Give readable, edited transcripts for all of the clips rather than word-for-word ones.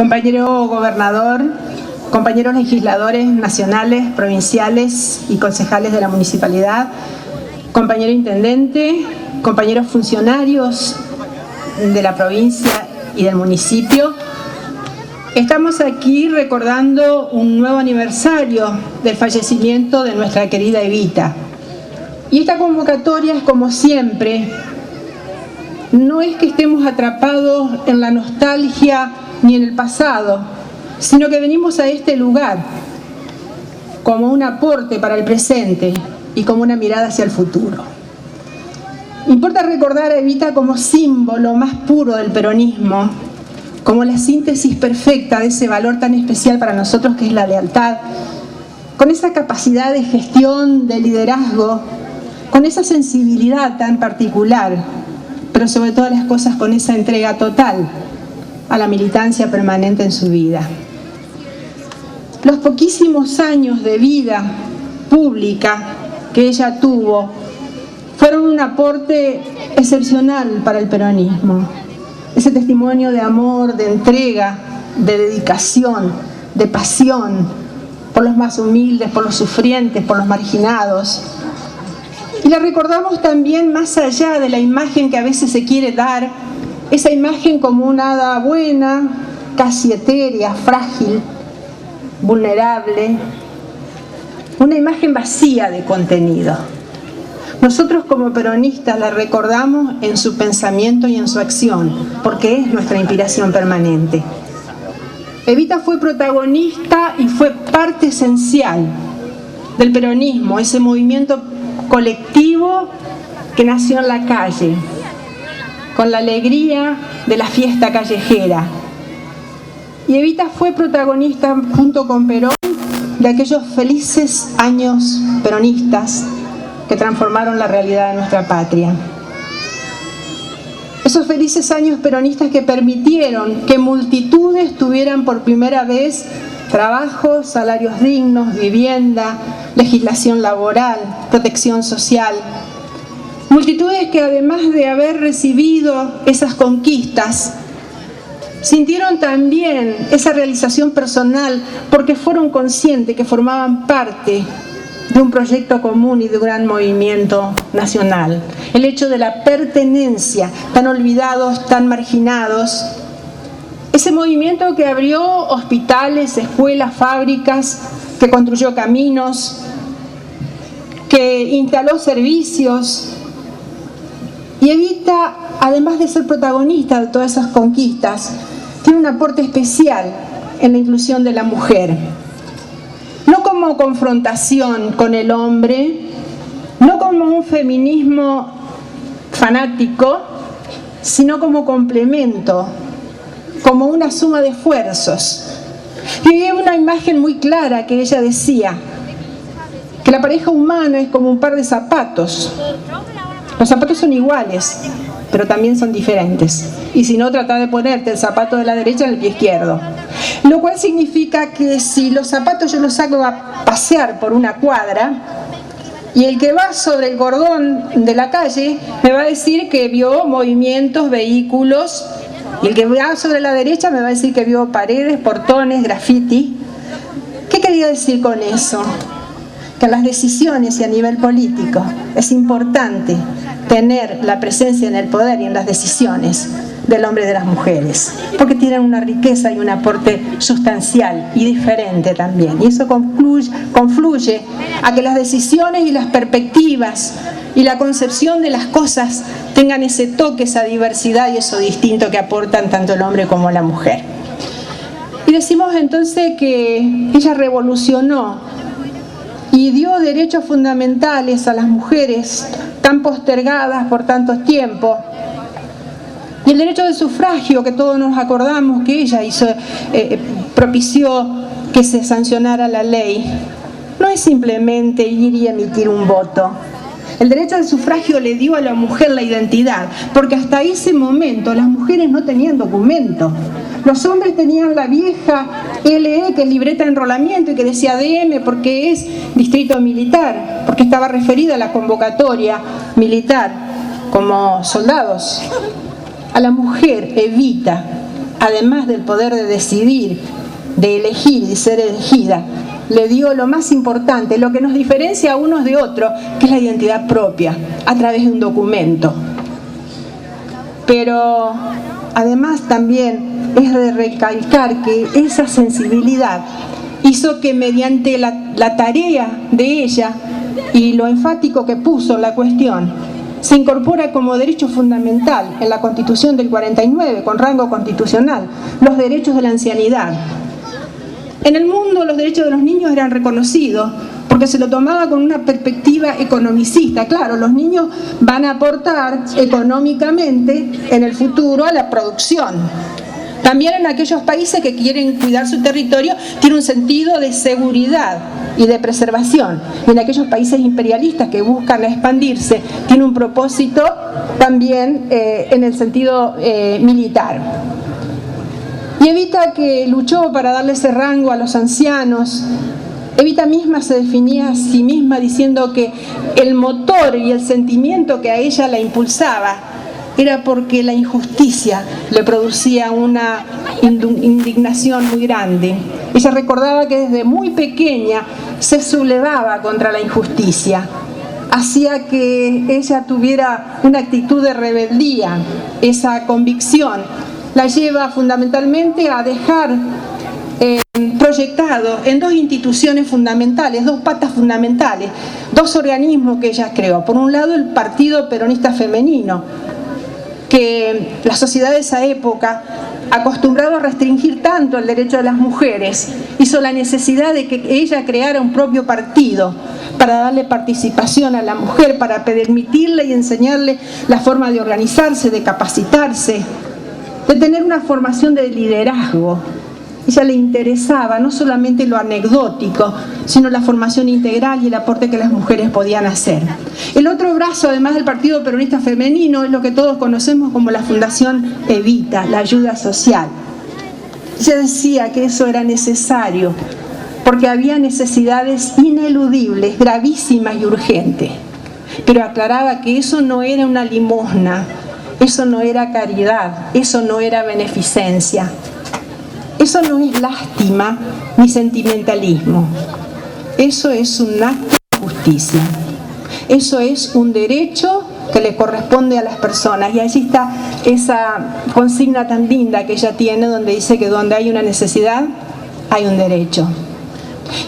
compañero gobernador, compañeros legisladores nacionales, provinciales y concejales de la municipalidad, compañero intendente, compañeros funcionarios de la provincia y del municipio. Estamos aquí recordando un nuevo aniversario del fallecimiento de nuestra querida Evita. Y esta convocatoria es, como siempre, no es que estemos atrapados en la nostalgia ni en el pasado, sino que venimos a este lugar como un aporte para el presente y como una mirada hacia el futuro. Importa recordar a Evita como símbolo más puro del peronismo, como la síntesis perfecta de ese valor tan especial para nosotros que es la lealtad, con esa capacidad de gestión, de liderazgo, con esa sensibilidad tan particular, pero sobre todas las cosas con esa entrega total a la militancia permanente en su vida. Los poquísimos años de vida pública que ella tuvo fueron un aporte excepcional para el peronismo. Ese testimonio de amor, de entrega, de dedicación, de pasión por los más humildes, por los sufrientes, por los marginados. Y la recordamos también más allá de la imagen que a veces se quiere dar, esa imagen como una hada buena, casi etérea, frágil, vulnerable, una imagen vacía de contenido. Nosotros como peronistas la recordamos en su pensamiento y en su acción, porque es nuestra inspiración permanente. Evita fue protagonista y fue parte esencial del peronismo, ese movimiento colectivo que nació en la calle, con la alegría de la fiesta callejera. Y Evita fue protagonista junto con Perón de aquellos felices años peronistas que transformaron la realidad de nuestra patria. Esos felices años peronistas que permitieron que multitudes tuvieran por primera vez trabajo, salarios dignos, vivienda, legislación laboral, protección social. Multitudes que además de haber recibido esas conquistas, sintieron también esa realización personal porque fueron conscientes que formaban parte de un proyecto común y de un gran movimiento nacional. El hecho de la pertenencia, tan olvidados, tan marginados. Ese movimiento que abrió hospitales, escuelas, fábricas, que construyó caminos, que instaló servicios. Y Evita, además de ser protagonista de todas esas conquistas, tiene un aporte especial en la inclusión de la mujer. No como confrontación con el hombre, no como un feminismo fanático, sino como complemento, como una suma de esfuerzos. Y hay una imagen muy clara que ella decía, que la pareja humana es como un par de zapatos. Los zapatos son iguales, pero también son diferentes. Y si no, trata de ponerte el zapato de la derecha en el pie izquierdo. Lo cual significa que si los zapatos yo los saco a pasear por una cuadra, y el que va sobre el cordón de la calle me va a decir que vio movimientos, vehículos, y el que va sobre la derecha me va a decir que vio paredes, portones, graffiti. ¿Qué quería decir con eso? Que en las decisiones y a nivel político es importante tener la presencia en el poder y en las decisiones del hombre y de las mujeres, porque tienen una riqueza y un aporte sustancial y diferente también, y eso confluye a que las decisiones y las perspectivas y la concepción de las cosas tengan ese toque, esa diversidad y eso distinto que aportan tanto el hombre como la mujer. Y decimos entonces que ella revolucionó y dio derechos fundamentales a las mujeres tan postergadas por tanto tiempo. Y el derecho de sufragio, que todos nos acordamos que ella propició que se sancionara la ley, no es simplemente ir y emitir un voto. El derecho de sufragio le dio a la mujer la identidad, porque hasta ese momento las mujeres no tenían documento. Los hombres tenían la vieja LE, que es libreta de enrolamiento, y que decía DM porque es distrito militar, porque estaba referida a la convocatoria militar como soldados. A la mujer Evita además del poder de decidir, de elegir y ser elegida, le dio lo más importante, lo que nos diferencia a unos de otros, que es la identidad propia, a través de un documento. Pero además también es de recalcar que esa sensibilidad hizo que mediante la tarea de ella y lo enfático que puso en la cuestión, se incorpora como derecho fundamental en la Constitución del 49, con rango constitucional, los derechos de la ancianidad. En el mundo los derechos de los niños eran reconocidos porque se lo tomaba con una perspectiva economicista. Claro, los niños van a aportar económicamente en el futuro a la producción. También en aquellos países que quieren cuidar su territorio tiene un sentido de seguridad y de preservación. Y en aquellos países imperialistas que buscan expandirse tiene un propósito también en el sentido militar. Y Evita, que luchó para darle ese rango a los ancianos, Evita misma se definía a sí misma diciendo que el motor y el sentimiento que a ella la impulsaba era porque la injusticia le producía una indignación muy grande. Ella recordaba que desde muy pequeña se sublevaba contra la injusticia, hacía que ella tuviera una actitud de rebeldía. Esa convicción la lleva fundamentalmente a dejar proyectado en dos instituciones fundamentales, dos patas fundamentales, dos organismos que ella creó. Por un lado, el Partido Peronista Femenino, que la sociedad de esa época, acostumbrado a restringir tanto el derecho de las mujeres, hizo la necesidad de que ella creara un propio partido para darle participación a la mujer, para permitirle y enseñarle la forma de organizarse, de capacitarse, de tener una formación de liderazgo. A ella le interesaba no solamente lo anecdótico, sino la formación integral y el aporte que las mujeres podían hacer. El otro brazo, además del Partido Peronista Femenino, es lo que todos conocemos como la Fundación Evita, la ayuda social. Ella decía que eso era necesario porque había necesidades ineludibles, gravísimas y urgentes. Pero aclaraba que eso no era una limosna, eso no era caridad, eso no era beneficencia. Eso no es lástima ni sentimentalismo. Eso es un acto de justicia. Eso es un derecho que le corresponde a las personas. Y allí está esa consigna tan linda que ella tiene, donde dice que donde hay una necesidad, hay un derecho.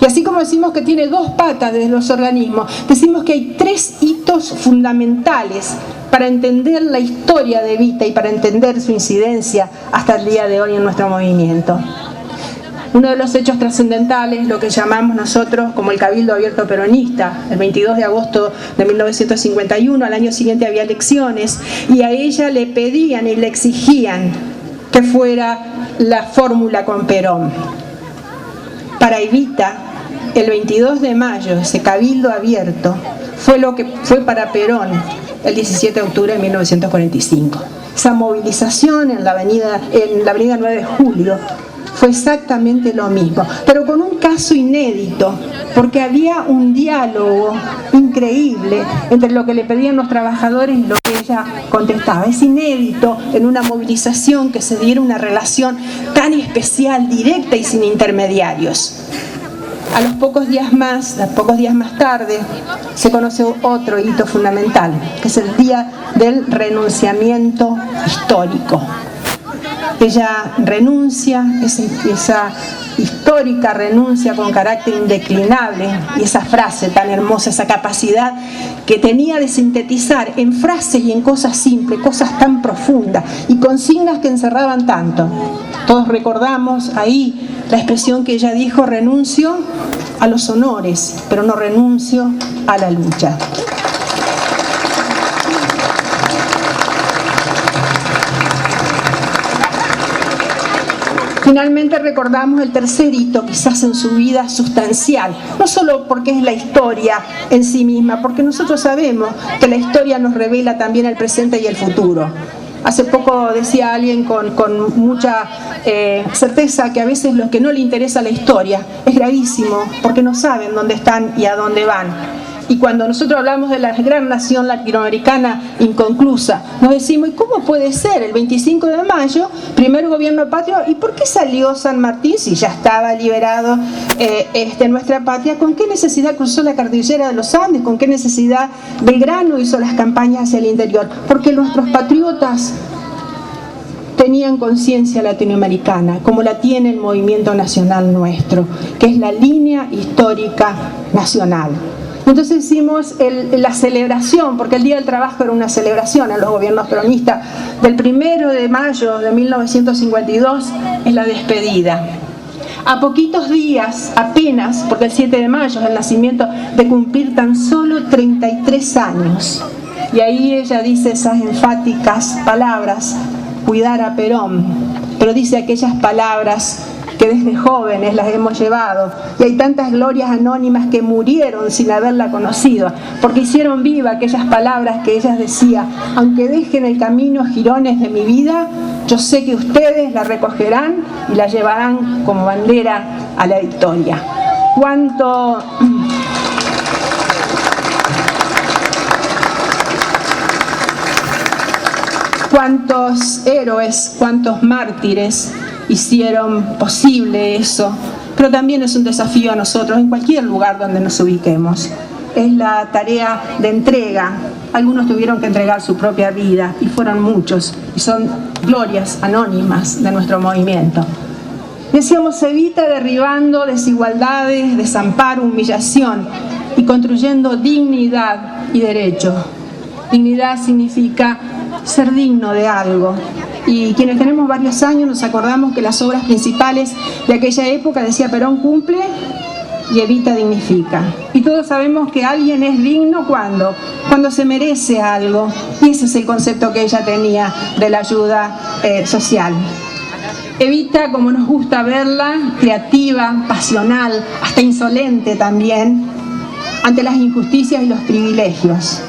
Y así como decimos que tiene dos patas desde los organismos, decimos que hay tres hitos fundamentales para entender la historia de Evita y para entender su incidencia hasta el día de hoy en nuestro movimiento. Uno de los hechos trascendentales, lo que llamamos nosotros como el Cabildo Abierto Peronista, el 22 de agosto de 1951, al año siguiente había elecciones, y a ella le pedían y le exigían que fuera la fórmula con Perón. Para Evita, el 22 de mayo, ese Cabildo Abierto, fue lo que fue para Perón el 17 de octubre de 1945. Esa movilización en la avenida 9 de Julio fue exactamente lo mismo, pero con un caso inédito, porque había un diálogo increíble entre lo que le pedían los trabajadores y lo que ella contestaba. Es inédito en una movilización que se diera una relación tan especial, directa y sin intermediarios. A los pocos días más tarde, se conoce otro hito fundamental, que es el día del renunciamiento histórico. Ella renuncia, esa histórica renuncia con carácter indeclinable, y esa frase tan hermosa, esa capacidad que tenía de sintetizar en frases y en cosas simples, cosas tan profundas y consignas que encerraban tanto. Todos recordamos ahí la expresión que ella dijo: renuncio a los honores, pero no renuncio a la lucha. Finalmente recordamos el tercer hito, quizás en su vida sustancial, no solo porque es la historia en sí misma, porque nosotros sabemos que la historia nos revela también el presente y el futuro. Hace poco decía alguien con mucha certeza que a veces los que no le interesa la historia es gravísimo, porque no saben dónde están y a dónde van. Y cuando nosotros hablamos de la gran nación latinoamericana inconclusa, nos decimos, ¿y cómo puede ser el 25 de mayo, primer gobierno patrio? ¿Y por qué salió San Martín si ya estaba liberado nuestra patria? ¿Con qué necesidad cruzó la cordillera de los Andes? ¿Con qué necesidad Belgrano hizo las campañas hacia el interior? Porque nuestros patriotas tenían conciencia latinoamericana, como la tiene el movimiento nacional nuestro, que es la línea histórica nacional. Entonces hicimos la celebración, porque el Día del Trabajo era una celebración en los gobiernos peronistas, del 1 de mayo de 1952 es la despedida. A poquitos días, apenas, porque el 7 de mayo es el nacimiento, de cumplir tan solo 33 años. Y ahí ella dice esas enfáticas palabras, cuidar a Perón, pero dice aquellas palabras que desde jóvenes las hemos llevado, y hay tantas glorias anónimas que murieron sin haberla conocido, porque hicieron viva aquellas palabras que ella decía: aunque dejen el camino jirones de mi vida, yo sé que ustedes la recogerán y la llevarán como bandera a la victoria. Cuántos héroes, cuántos mártires hicieron posible eso, pero también es un desafío a nosotros en cualquier lugar donde nos ubiquemos. Es la tarea de entrega. Algunos tuvieron que entregar su propia vida, y fueron muchos, y son glorias anónimas de nuestro movimiento. Decíamos, Evita derribando desigualdades, desamparo, humillación, y construyendo dignidad y derecho. Dignidad significa ser digno de algo. Y quienes tenemos varios años nos acordamos que las obras principales de aquella época decía: Perón cumple y Evita dignifica. Y todos sabemos que alguien es digno cuando se merece algo. Y ese es el concepto que ella tenía de la ayuda social. Evita, como nos gusta verla, creativa, pasional, hasta insolente también, ante las injusticias y los privilegios.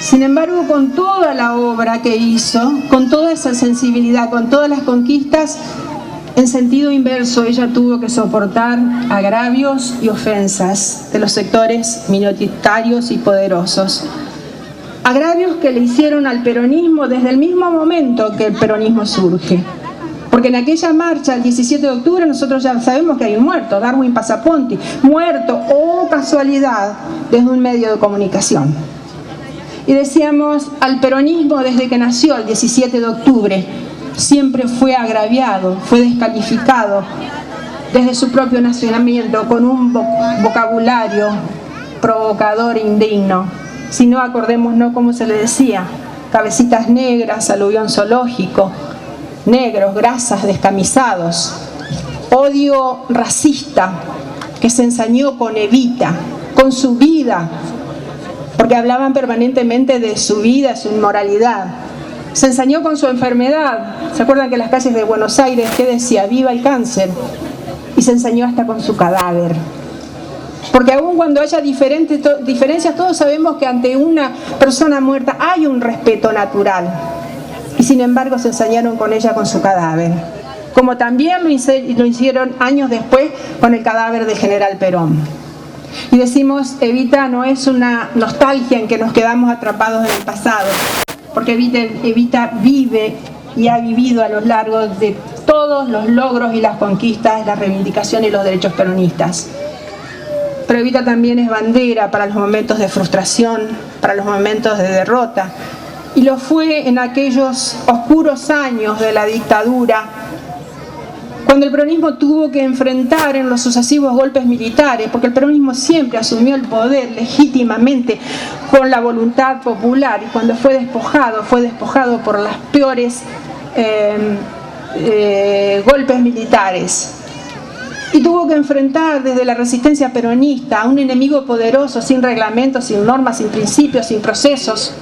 Sin embargo, con toda la obra que hizo, con toda esa sensibilidad, con todas las conquistas, en sentido inverso, ella tuvo que soportar agravios y ofensas de los sectores minoritarios y poderosos. Agravios que le hicieron al peronismo desde el mismo momento que el peronismo surge. Porque en aquella marcha, el 17 de octubre, nosotros ya sabemos que hay un muerto, Darwin Passaponti, muerto, oh casualidad, desde un medio de comunicación. Y decíamos, al peronismo desde que nació el 17 de octubre siempre fue agraviado, fue descalificado desde su propio nacimiento con un vocabulario provocador e indigno. Si no, acordémonos cómo se le decía: cabecitas negras, aluvión zoológico, negros, grasas, descamisados. Odio racista que se ensañó con Evita, con su vida, porque hablaban permanentemente de su vida, su inmoralidad. Se ensañó con su enfermedad. ¿Se acuerdan que en las calles de Buenos Aires, qué decía? ¡Viva el cáncer! Y se ensañó hasta con su cadáver. Porque aun cuando haya diferencias, todos sabemos que ante una persona muerta hay un respeto natural. Y sin embargo se ensañaron con ella con su cadáver. Como también lo hicieron años después con el cadáver del general Perón. Y decimos, Evita no es una nostalgia en que nos quedamos atrapados en el pasado, porque Evita vive y ha vivido a lo largo de todos los logros y las conquistas, la reivindicación y los derechos peronistas. Pero Evita también es bandera para los momentos de frustración, para los momentos de derrota, y lo fue en aquellos oscuros años de la dictadura, cuando el peronismo tuvo que enfrentar en los sucesivos golpes militares, porque el peronismo siempre asumió el poder legítimamente con la voluntad popular, y cuando fue despojado por las peores golpes militares. Y tuvo que enfrentar desde la resistencia peronista a un enemigo poderoso, sin reglamentos, sin normas, sin principios, sin procesos.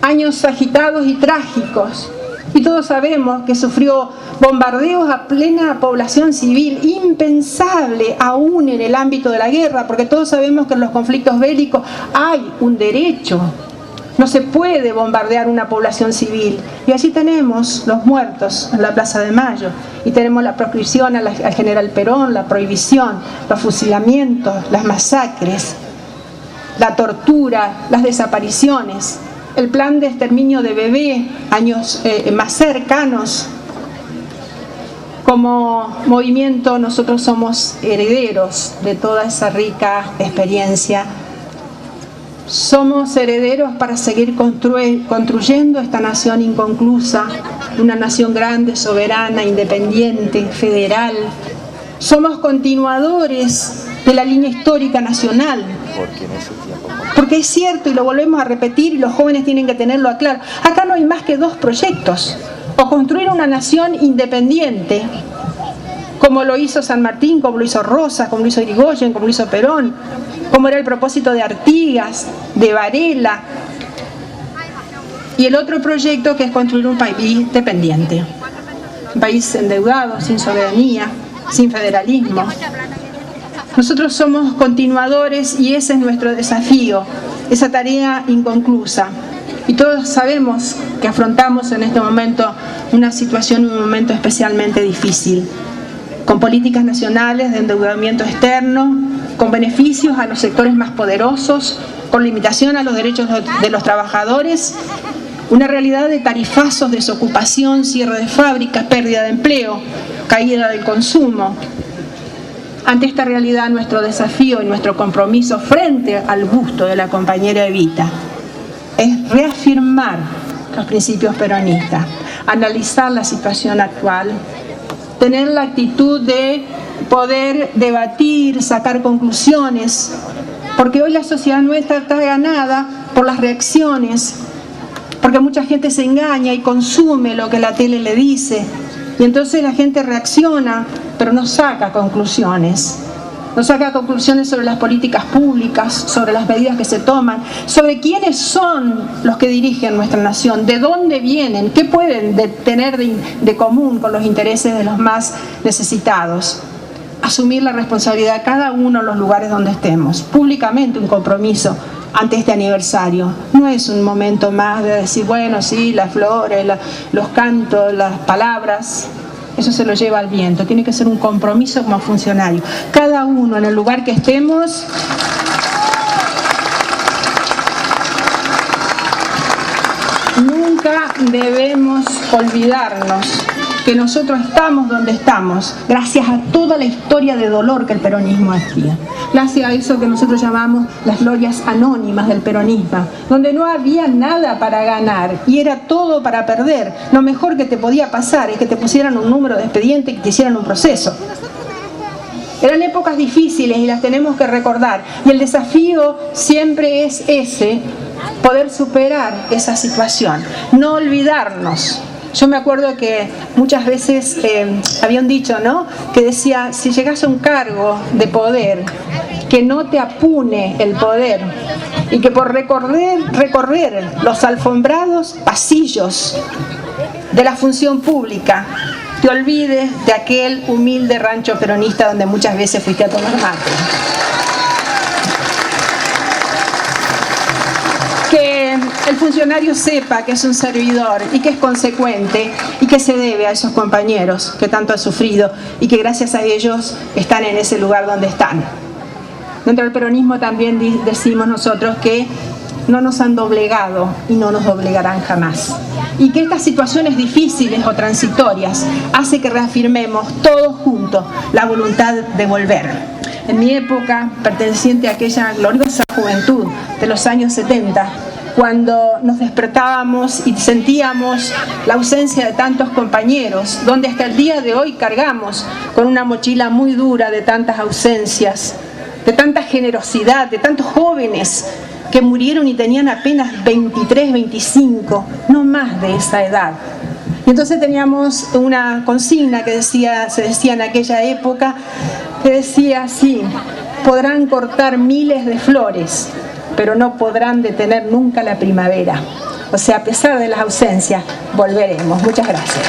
Años agitados y trágicos. Y todos sabemos que sufrió bombardeos a plena población civil, impensable aún en el ámbito de la guerra, porque todos sabemos que en los conflictos bélicos hay un derecho. No se puede bombardear una población civil. Y allí tenemos los muertos en la Plaza de Mayo. Y tenemos la proscripción al general Perón, la prohibición, los fusilamientos, las masacres. la tortura, las desapariciones, el plan de exterminio de bebé, años más cercanos. Como movimiento nosotros somos herederos de toda esa rica experiencia. Somos herederos para seguir construyendo esta nación inconclusa, una nación grande, soberana, independiente, federal. Somos continuadores de la línea histórica nacional. Porque es cierto, y lo volvemos a repetir, y los jóvenes tienen que tenerlo claro, acá no hay más que dos proyectos: o construir una nación independiente, como lo hizo San Martín, como lo hizo Rosas, como lo hizo Irigoyen, como lo hizo Perón, como era el propósito de Artigas, de Varela, y el otro proyecto que es construir un país dependiente, un país endeudado, sin soberanía, sin federalismo. Nosotros somos continuadores y ese es nuestro desafío, esa tarea inconclusa. Y todos sabemos que afrontamos en este momento una situación, un momento especialmente difícil, con políticas nacionales de endeudamiento externo, con beneficios a los sectores más poderosos, con limitación a los derechos de los trabajadores, una realidad de tarifazos, desocupación, cierre de fábricas, pérdida de empleo, caída del consumo. Ante esta realidad, nuestro desafío y nuestro compromiso frente al gusto de la compañera Evita es reafirmar los principios peronistas, analizar la situación actual, tener la actitud de poder debatir, sacar conclusiones, porque hoy la sociedad nuestra está ganada por las reacciones, porque mucha gente se engaña y consume lo que la tele le dice, y entonces la gente reacciona, pero no saca conclusiones. No saca conclusiones sobre las políticas públicas, sobre las medidas que se toman, sobre quiénes son los que dirigen nuestra nación, de dónde vienen, qué pueden tener de común con los intereses de los más necesitados. Asumir la responsabilidad de cada uno en los lugares donde estemos, públicamente un compromiso ante este aniversario. No es un momento más de decir, bueno, sí, las flores, los cantos, las palabras. Eso se lo lleva al viento, tiene que ser un compromiso como funcionario. Cada uno en el lugar que estemos, nunca debemos olvidarnos que nosotros estamos donde estamos gracias a toda la historia de dolor que el peronismo hacía. Gracias a eso que nosotros llamamos las glorias anónimas del peronismo, donde no había nada para ganar y era todo para perder. Lo mejor que te podía pasar es que te pusieran un número de expediente y que te hicieran un proceso. Eran épocas difíciles y las tenemos que recordar. Y el desafío siempre es ese, poder superar esa situación, no olvidarnos. Yo me acuerdo que muchas veces había un dicho, ¿no?, que decía, si llegas a un cargo de poder, que no te apune el poder y que por recorrer los alfombrados pasillos de la función pública te olvides de aquel humilde rancho peronista donde muchas veces fuiste a tomar mate. Que el funcionario sepa que es un servidor y que es consecuente y que se debe a esos compañeros que tanto han sufrido y que gracias a ellos están en ese lugar donde están. Dentro del peronismo también decimos nosotros que no nos han doblegado y no nos doblegarán jamás. Y que estas situaciones difíciles o transitorias hace que reafirmemos todos juntos la voluntad de volver. En mi época, perteneciente a aquella gloriosa juventud de los años 70, cuando nos despertábamos y sentíamos la ausencia de tantos compañeros, donde hasta el día de hoy cargamos con una mochila muy dura de tantas ausencias, de tanta generosidad, de tantos jóvenes que murieron y tenían apenas 23, 25, no más de esa edad. Y entonces teníamos una consigna que se decía en aquella época, que decía así: podrán cortar miles de flores, pero no podrán detener nunca la primavera. O sea, a pesar de las ausencias, volveremos. Muchas gracias.